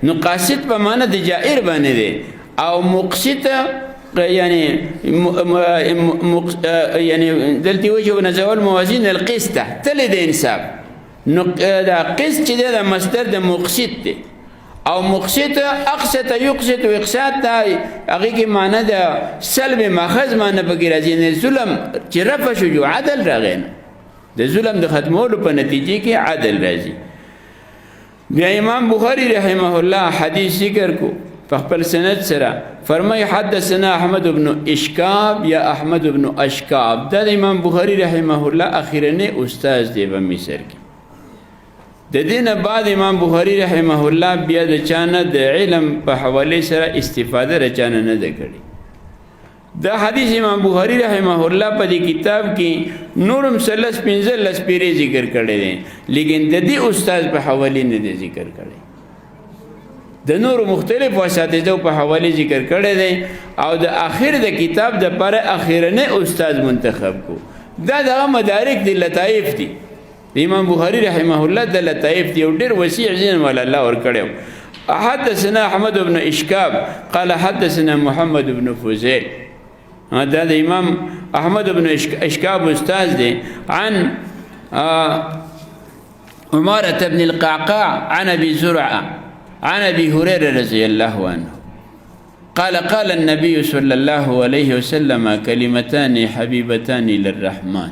نو قاصد په معنا د جائر باندې دی او مقسط يعني يعني دلتي وجه نزول موازين القسط تل د انصاف نو دا قسط چې دا مصدر د مقسط دی او مقسط اقسط يقسط واقساط دا هغه کې معنا د سلب ماخذ معنا پکې راځي نه ظلم چې رفع شو عدل راغی د ظلم د ختمولو په نتیجه کې عدل راځي. بیا امام بخاری رحمه الله حدیث ذکر کو فخبر سند سرا فرمای حدثنا احمد بن اشکاب یا احمد بن اشکاب دا امام بخاری رحمه الله اخیرنه استاد دی په مصر کې. د دینه بعد امام بخاری رحمه الله بیا د چانه د علم په حواله سره استفاده رچانه نه ده کړې. دا حدیث امام بخاری رحمه الله په دې کتاب کې نورم سلس پنځل لس پیری ذکر کړی دی لیکن د دې استاد په حواله نه دی ذکر کړی. د نور مختلف اساتذه په حواله ذکر کړی دی او د اخر د کتاب د پر اخیرنه استاد منتخب کو. دا د مدارک د لطائف دي. امام بخاری رحمه الله د لطائف دی او ډیر وسیع ذهن ول الله ور کړو. حدثنا احمد بن اشکاب قال حدثنا محمد بن فوزيل دا د امام احمد بن اشکاب استاد دی عن عمارة بن القعقاع عن ابي زرعه عن ابي هريره رضي الله عنه قال قال النبي صلى الله عليه وسلم كلمتان حبيبتان للرحمن.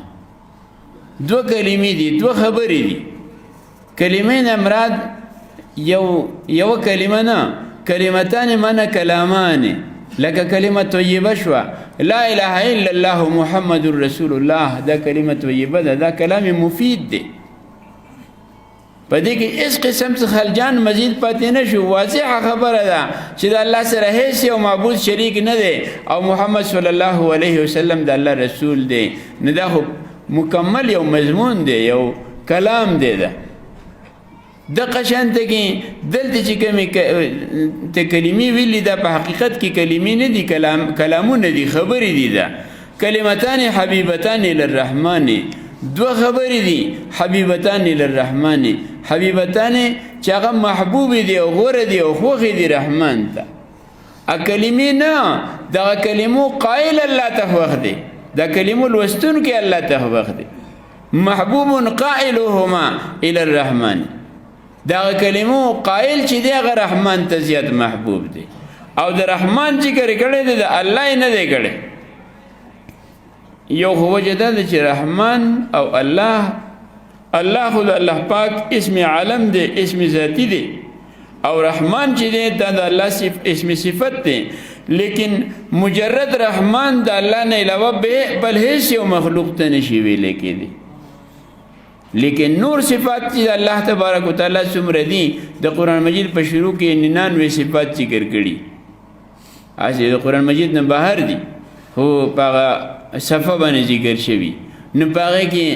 دو کلمې دي دو خبرې دي. کلمین امراد یو کلمه نه کلمتان معنا کلامان لکه کلمه طیبه شو لا اله الا الله محمد رسول الله دا کلمه طیبه ده دا کلام مفید دی. په دې کې اس قسم څخه خلجان مزید پاتې نه شو. واضحه خبره ده چې د الله سره هیڅ یو معبود شریک نه دی او محمد صلی الله علیه وسلم د الله رسول دی. نه دا مکمل یو مضمون دی یو کلام دی. ده د قشانته کې دلته چې کومې ته کلمې ویلې ده په حقیقت کې کلمې نه دي کلامونه دي خبرې دي. ده کلمتان حبیبتان للرحمن دو خبرې دي حبیبتان للرحمن حبیبتان چې هغه محبوب دي او غوره دي او خوښې دي رحمان ته. ا کلمې نه دغه کلمو قائل الله ته وخت دی دا کلمو لوستون کې الله ته وخت دی. محبوب قائلهما الى الرحمن دا کلمو قائل چې دی هغه رحمان ته زیات محبوب دی او د رحمان ذکر کړي دی د الله نه دی کړي. یو هو وجدا چې رحمان او الله خو د الله پاک اسم عالم دی اسم ذاتی دی او رحمان چې دی دا د الله اسم صفت دی لیکن مجرد رحمان د الله نه علاوه بل هیڅ یو مخلوق ته نشي ویل کېدی. لیکن نور صفات چې الله تبارک وتعالى څومره دي د قرآن مجید په شروع کې 99 صفات ذکر کړي. اسی د قرآن مجید نه بهر دي هو پاغه صفه باندې ذکر شوی نو پاغه کې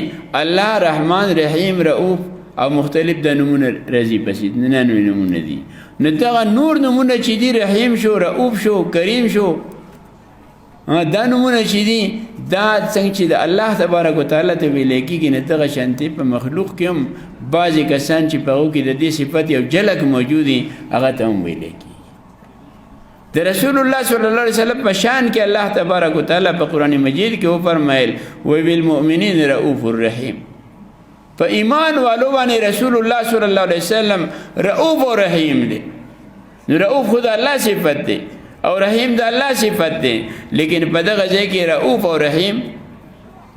الله رحمان رحیم رؤوف او مختلف د نمونه راځي پسې 99 نمونه دي. نو دا نور نمونه چې دي رحیم شو رؤوف شو کریم شو دا نمونه چې دي دا څنګه چې د الله تبارک وتعالى ته ویل کېږي نه دغه شانتي په مخلوق کې هم بعضې کسان چې په هغو کې د دې صفت یو جلک موجود دي هغه ته هم ویل کېږي. د رسول الله صلی الله علیه وسلم په شان کې الله تبارک وتعالى په قرآن مجید کې وفرمایل وبالمؤمنین رؤوف الرحیم. په ایمان والو باندې رسول الله صلی الله علیه وسلم رؤوف او رحیم دی. رؤوف خود الله صفت دی او رحیم د الله صفت دی لیکن په دغه ځای کې رؤوف او رحیم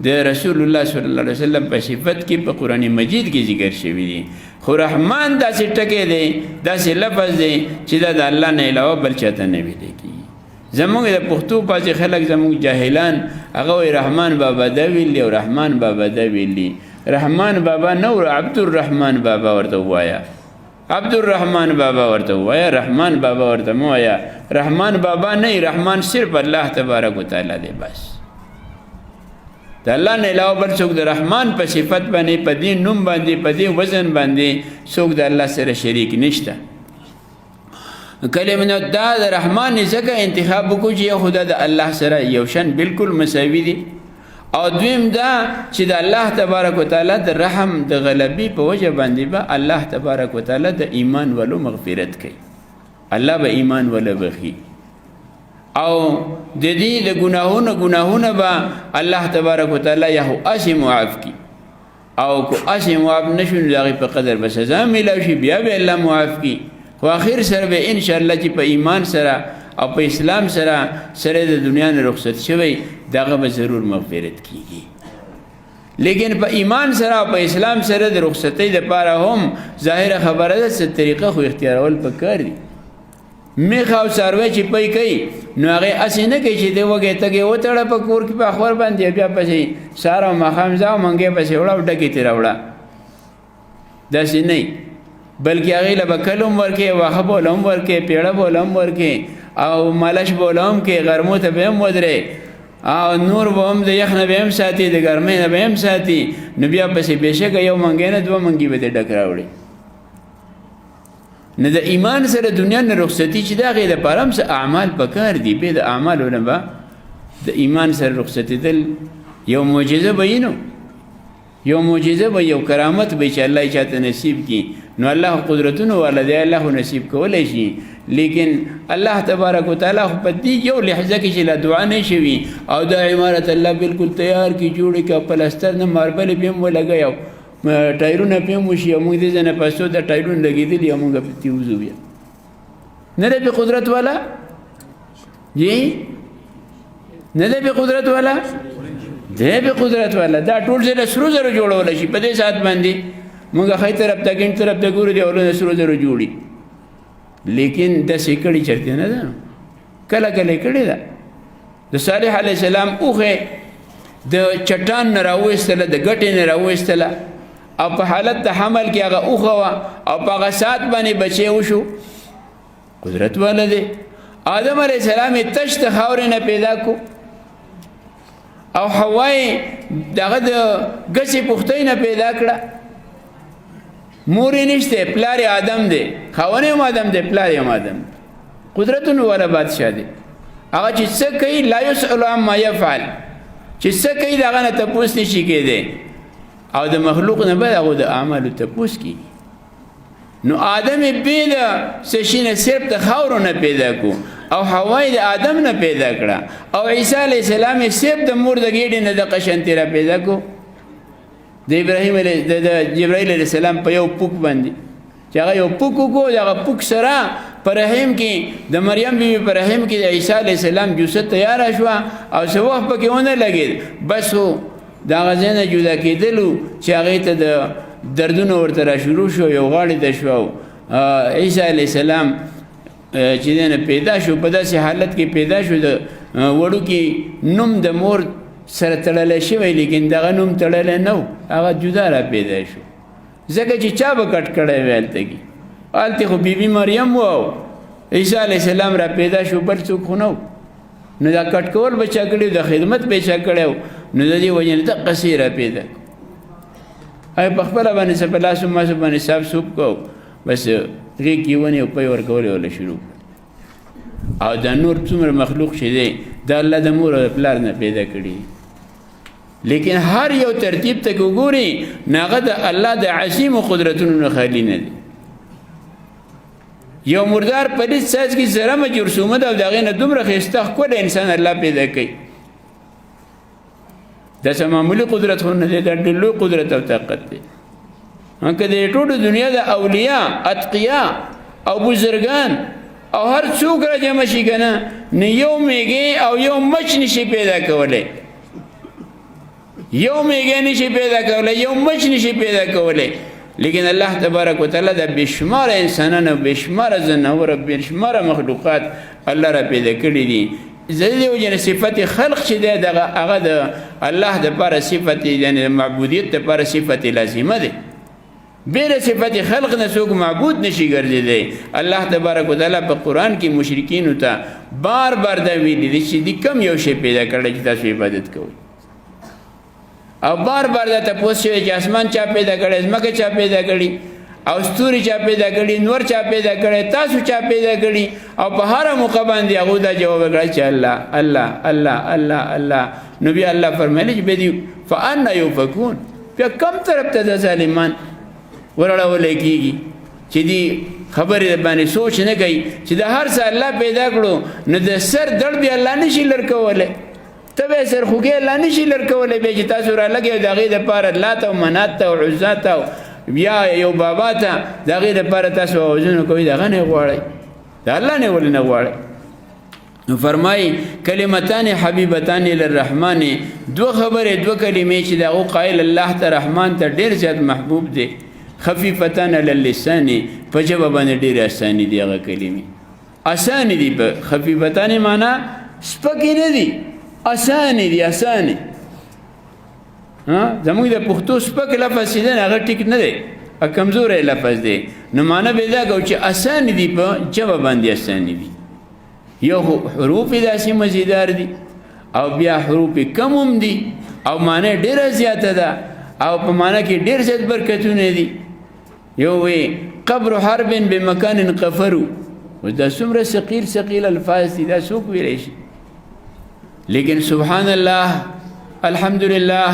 د رسول الله صلی الله علیه وسلم په صفت کې په قرآن مجید کې ذکر شوی دی. خو رحمان داسې ټکی دی داسې لفظ دی چې دا د الله نه علاوه بل چاته نه ویل کېږي. زمونږ د پښتو بعضې خلک زمونږ جاهلان هغه وایي رحمان بابا دا ویلي او رحمان بابا دا ویلي. رحمان بابا نه عبدالرحمن بابا ورته ووایه عبدالرحمن بابا ورته ووایه رحمان بابا ورته مه وایه. رحمان بابا نه رحمان صرف الله تبارک وتعالی دی بس. د الله نه علاوه بل څوک د رحمان په صفت باندې په دې نوم باندې په دې وزن باندې څوک د الله سره شریک نشته. کلمه دا د رحمان ځکه انتخاب وکړو چې خدا د الله سره یو شان بالکل مساوي دي او دویم دا چې د الله تبارک وتعالی د رحم د غلبي په وجه باندې به الله تبارک وتعالی د ایمان ولو مغفرت کوي، الله به ایمان ولا بخي، او د دې د ګناهونه به الله تبارک وتعالی یو اسی معاف کی، او کو اسی معاف نشو نو دغه په قدر به سزا ملو شي، بیا به الله معاف کی، خو اخر سره به ان شاء الله چې په ایمان سره او په اسلام سره د دنیا نه رخصت شوی دغه به ضرور مغفرت کیږي. لیکن په ایمان سره او په اسلام سره د رخصتۍ دپاره هم ظاهره خبره ده څه طریقه خو اختیارول پکار دي. میخ او څاروی چې پی کوي نو هغې هسې نه کوي چې دی وږی تږی وتړه په کور کې په اخور باندې بیا پسې سهار او ماښام ځه او منګی پسې وړه او ډکې ترې راوړه، داسې نه بلکې هغې له به کل هم ورکې، واښه بوله هم ورکې، پیړه بوله هم ورکې، او مالش بوله هم کې، غرمو ته به هم ودرې، او نور به هم د یخ نه به هم ساتي، د ګرمۍ نه به هم ساتي، نو بیا پسې بېشکه یو منګی نه دوه منګي به دې ډک راوړي. نه د ایمان سره دنیا نه رخصتي چې د هغې دپاره هم څه اعمال پکار دي، بې د اعمالو نه به د ایمان سره رخصتېدل یو معجزه به وي، نو یو معجزه به یو کرامت به چې الله یې چاته نصیب کړي، نو الله قدرتونو والا دی، الله نصیب کولی شي. لیکن الله تبارک وتعالی خو په دې یو لحظه کې چې لا دعا نه شوي او دا عمارت الله بالکل تیار کړي، جوړې کړه، پلستر نه ماربلې پې هم ولګوي او ټایرونه پې هم وشي، او موږ دې ځای نه پسو د ټایرونه لګېدلي او موږ پې وځو، بیا نه دی پې قدرت والا جی، نه دی پې قدرت والا، دی پې قدرت والا. دا ټول ځای له سرو زرو جوړولی شي په دې ساعت باندې، موږ ښی طرف ته ګڼ طرف ته ګورو دی اولونه سرو زرو جوړي، لیکن داسې کړي چرته نه ده، کله کله کړې ده. د صالح علیه السلام اوښې د چټان نه راویستله، د ګټې نه راویستله، او په حالت د حمل کې هغه اوښه وه او په هغه ساعت باندې بچی وشو، قدرت والا دی. آدم علیه السلام یې تش د خاورې نه پیدا کو، او حوا یې دغه د ګسې پختۍ نه پیدا کړه. مور یې نشته، پلار یې آدم دی، خاوند هم آدم دی، پلار یې هم آدم دی، قدرتونو والا بادشاه دی. هغه چې څه کوي لا یسأل عما یفعل، چې څه کوي د هغه نه تپوس نشي کېدی، او د مخلوق نه به هغو د اعمالو تپوس کېږي. نو آدم یې بې د څه شي نه صرف د خاورو نه پیدا کو، او حوا یې د آدم نه پیدا کړه، او عیسی علیه السلام یې صرف د مور د ګېډې نه د قشنتې را پیدا کو. د جبرائیل علیه السلام په یو پوک باندې چې هغه یو پوک وکړو، د هغه پوک سره په رحم کې د مریم بیبي په رحم کې د عیسی علیه السلام جوسه تیاره شوه، او څه وخت پکې ونه لګېد، بس هو د هغه ځای نه جدا کېدلو چې هغې ته د دردونه ورته را شروع شو، یو غاړې ته شو. عیسی علیه السلام چې دی نه پیدا شو، په داسې حالت کې پیدا شو د وړوکي نوم د مور سره تړلی شوی، لیکن دغه نوم تړلی نه و، هغه جدا را پیدا شو، ځکه چې چا به کټ کړی وی هلته کې، هلته خو بیبي مریم و او عیسی علیه السلام را پیدا شو، بل څوک خو نه و. نو دا کټ کول به چا کړی و، د خدمت به چا کړی و، نو د دې وجې نه دقسې را پیدا کړو. هغې په خپله باندې څه په لاسو ماسو باندې صاف سوپ کو، بس غېږ کې ونې او پی ورکول یې وله شروع کړه. او دا نور څومره مخلوق چې دی دا الله د مور او پلار نه پیدا کړي، لیکن هر یو ترتیب ته که وګورئ نو هغه د الله د عظیمو قدرتونو نه خالي نه دی. یو مردار پلیس ساز کې زرمه جرثومه ده او د هغې نه دومره ښایسته ښکلی انسان الله پیدا کوي، دا څه معمولي قدرت خو نه دی، دا ډېر لوی قدرت او طاقت دی. که د ټولو دنیا د اولیا، اتقیا او بزرګان او هر څوک را جمع شي که نه، نه یو میږی او یو مچ نشي پیدا کولی، یو میږی نشي پیدا کولی، یو مچ نشي پیدا کولی، لیکن الله تبارک وتعالی د بېشماره انسانان او بېشماره ځناور او بېشماره مخلوقات الله را پیدا کړي دي. زه د دې وجې نه صفت خلق چې دی هغه د الله دپاره صفت، یعنې د معبودیت دپاره صفت لازمه دی. بېله صفت خلق نه څوک معبود نشي ګرځېدی. الله تبارک وتعالی په قرآن کې مشرکینو ته بار بار دا ویلي دي چې دې کم یو شی پیدا کړی چې تاسو عبادت کوئ، او بار بار دا تپوس شوی چې اسمان چا پیدا کړی، ځمکه چا پیدا کړي، او ستوري چا پیدا کړي، نور چا پیدا کړی، تاسو چا پیدا کړي، او په هره موقع باندې هغو دا جواب وکړی چې الله الله الله الله الله. نو بیا الله فرمایلی چې به دي فانا یوفکون، بیا کم طرف ته د ظالمان ورړولی کېږي چې دي خبرې باندې سوچ نه کوي چې د هر څه الله پیدا کړو نو د سر درد بیا الله نشي لرکولی، ته به سر خوږی الله نشي لرکولی، بیا چې تاسو رالګئ د هغې دپاره لات او منات ته او عزا ته او بیا یو بابا ته د هغې دپاره تاسو اوازونه کوئ، د هغه نه غواړئ، د الله نه ولې نه غواړئ؟ نو فرمایي کلمتان حبیبتان للرحمن، دو خبرې دو کلمې چې د هغو قایل الله ته رحمان ته ډېر زیات محبوب دی، خفیفتان علی اللسان، په ژبه باندې ډېرې اسانې دي هغه کلمې، اسانې دي، په خفیفتان معنا سپکې نه دي، اسانې دي، اسانې. زموږ د پښتو سپک لفظ چې دی هغه ټیک نه دی، کمزوری لفظ دی، نو معنا به دا کوو چې اسانې دي، په ژبه باندې اسانې دي. یو حروف داسې مزیدار دي او بیا حروف کم هم دي او معنی ډېره زیاته ده او په معنی کې ډېر زیات برکتونه دي. یو وی قبر حرب بمکان قفرو، دا څومره ثقیل ثقیل الفاظ دي، دا څوک ویلی شي؟ لیکن سبحان الله الحمدلله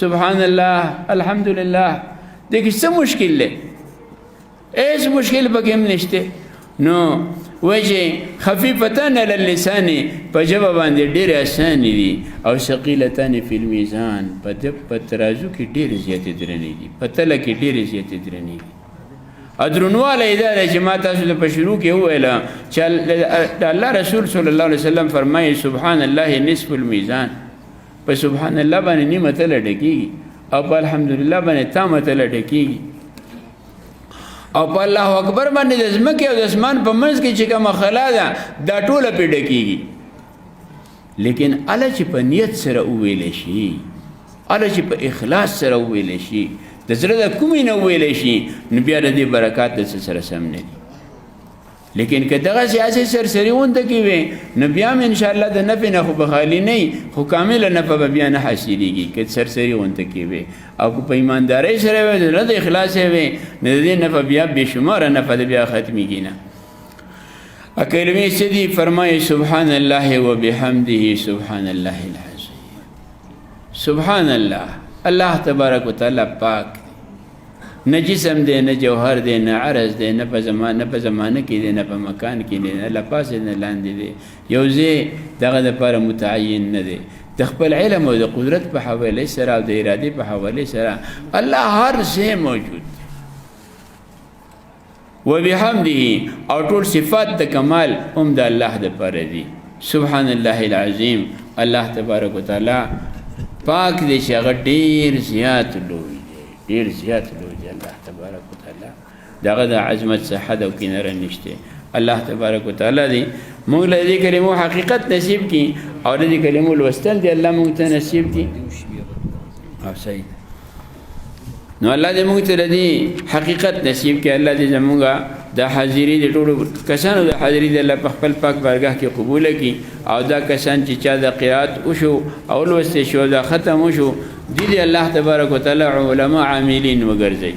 سبحان الله الحمدلله دې کې څه مشکل دی؟ هیڅ مشکل پکې هم نشته. نو وجه خفیفتان علی اللسان، په ژبه باندې ډېرې اسانې دي، او ثقیلتان فی المیزان، په ترازو کې ډېرې زیاتې درنې دي، په تله کې ډېرې زیاتې درنې دي. درنوالی دا دی چې ما تاسو ته په شروع کې وویله چې د الله رسول صلی الله علیه وسلم فرمایي سبحان الله نصف المیزان، په سبحان الله باندې نیمه تله ډکېږي او په الحمدلله باندې تامه تله ډکېږي، او په الله اکبر باندې د ځمکې او د اسمان په منځ کې چې کومه خلا ده دا ټوله پرې ډکېږي. لیکن هله چې په نیت سره وویلی شي، هله چې په اخلاص سره وویلی شي، د زړه د کومې نه وویلی شي، نو بیا د دې برکات د څه سره سم نه دي. لیکن که دغسې هسې سرسري غونته کې وي نو بیا هم انشاءالله د نفع نه خو به خالي نه وي، خو کامله نفع به بیا نه حاصلېږي که سرسري غونته کې وي. او که په ایماندارۍ سره وي، د زړه د اخلاص وي، نو د دې نفع بیا بېشماره نفع د بیا ختمېږي نه. کلمې څه دي؟ فرمایي سبحان الله وبحمده سبحان الله العظیم. سبحان الله، الله تبارک وتعالی پاک، نه جسم دی، نه جوهر دی، نه عرض دی، نه په زمانه کې دی، نه په مکان کې دی، نه لپاسې نه لاندې دی، یو ځای دغه دپاره متعین نه دی. د خپل علم او د قدرت په حوالې سره او د ارادې په حوالې سره الله هر ځای موجود دی. وبحمده، او ټول صفات د کمال هم د الله دپاره دي. سبحان الله العظیم، الله تبارک وتعالی پاک دی چې هغه ډېر زیات لوی دی، ډېر زیات لوی دی الله تبارک وتعالی، دغه د عظمت څخه حد او کناره نشته. الله تبارک وتعالی دی موږ له دې کلمو حقیقت نصیب کړي او د دې کلمو لوستل دی الله موږ ته نصیب کړي. او صحیح، نو الله دې موږ ته د دې حقیقت نصیب کړي. الله دې زموږ د حاضري د ټولو کسانو د حاضري د الله په خپل پاک بارګاه کې قبوله کړي، او دا کسان چې چا د قرات وشو او لوستې شو دا ختم وشو، دې الله تبارک وتعالی علما عاملین وګرځي.